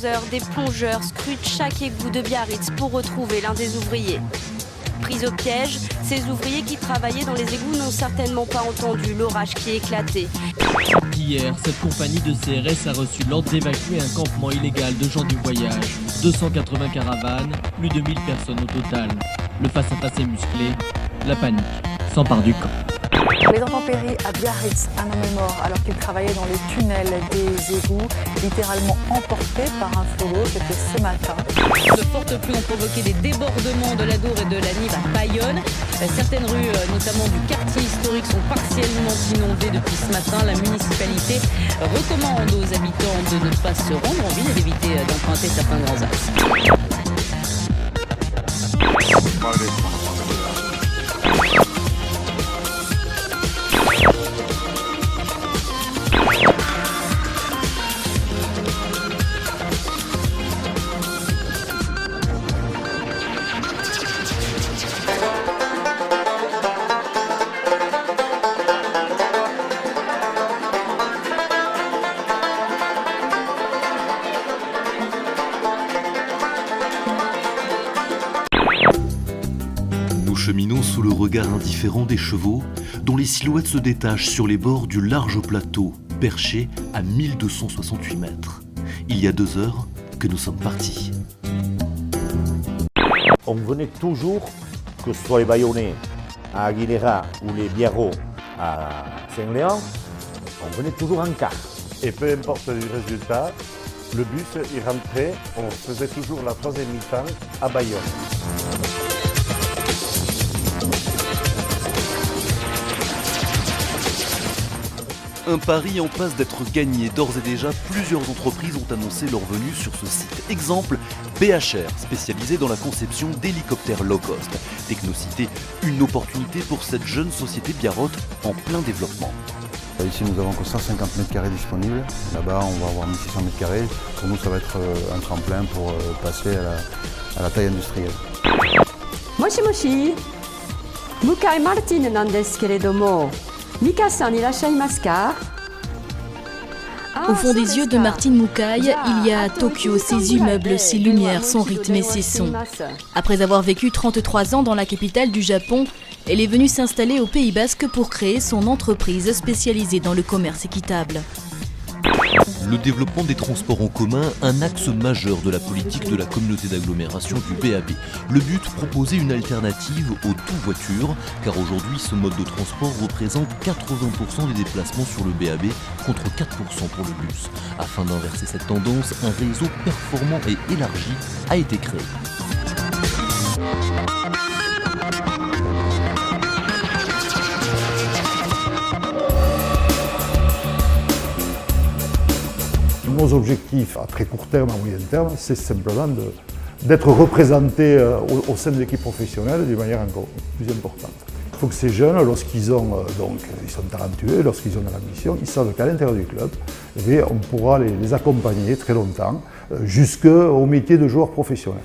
heures, des plongeurs scrutent chaque égout de Biarritz pour retrouver l'un des ouvriers. Pris au piège, ces ouvriers qui travaillaient dans les égouts n'ont certainement pas entendu l'orage qui éclatait. Hier, cette compagnie de CRS a reçu l'ordre d'évacuer un campement illégal de gens du voyage. 280 caravanes, plus de 1000 personnes au total. Le face-à-face est musclé, la panique s'empare du camp. Les intempéries à Biarritz, un homme est mort alors qu'il travaillait dans les tunnels des égouts, littéralement emporté par un flot d'eau. C'était ce matin. De fortes pluies ont provoqué des débordements de l'Adour et de la Nive à Bayonne. Certaines rues, notamment du quartier historique, sont partiellement inondées depuis ce matin. La municipalité recommande aux habitants de ne pas se rendre en ville et d'éviter d'emprunter certains grands axes. Nous cheminons sous le regard indifférent des chevaux, dont les silhouettes se détachent sur les bords du large plateau, perché à 1268 mètres. Il y a 2 heures que nous sommes partis. On venait toujours, que ce soit les Bayonnais à Aguilera ou les Biarros à Saint-Léon, on venait toujours en car. Et peu importe le résultat, le bus y rentrait, on faisait toujours la 3e mi-temps à Bayonne. Un pari en passe d'être gagné. D'ores et déjà, plusieurs entreprises ont annoncé leur venue sur ce site. Exemple, BHR, spécialisé dans la conception d'hélicoptères low cost. Technocité, une opportunité pour cette jeune société biarrote en plein développement. Ici, nous avons que 150 mètres carrés disponibles. Là-bas, on va avoir 1600 mètres carrés. Pour nous, ça va être un tremplin pour passer à la taille industrielle. Moshi moshi, Mukai Martin nandesu keredomo, Mika-san irashaimasu ka? Au fond des yeux de Martine Mukai, il y a à Tokyo ses immeubles, ses lumières, son rythme et ses sons. Après avoir vécu 33 ans dans la capitale du Japon, elle est venue s'installer au Pays Basque pour créer son entreprise spécialisée dans le commerce équitable. Le développement des transports en commun, un axe majeur de la politique de la communauté d'agglomération du BAB. Le but, proposer une alternative au tout-voiture, car aujourd'hui ce mode de transport représente 80% des déplacements sur le BAB contre 4% pour le bus. Afin d'inverser cette tendance, un réseau performant et élargi a été créé. Nos objectifs à très court terme, à moyen terme, c'est simplement d'être représentés au sein de l'équipe professionnelle d'une manière encore plus importante. Il faut que ces jeunes, lorsqu'ils sont talentueux, lorsqu'ils ont de l'ambition, ils savent qu'à l'intérieur du club, on pourra les accompagner très longtemps, jusqu'au métier de joueur professionnel.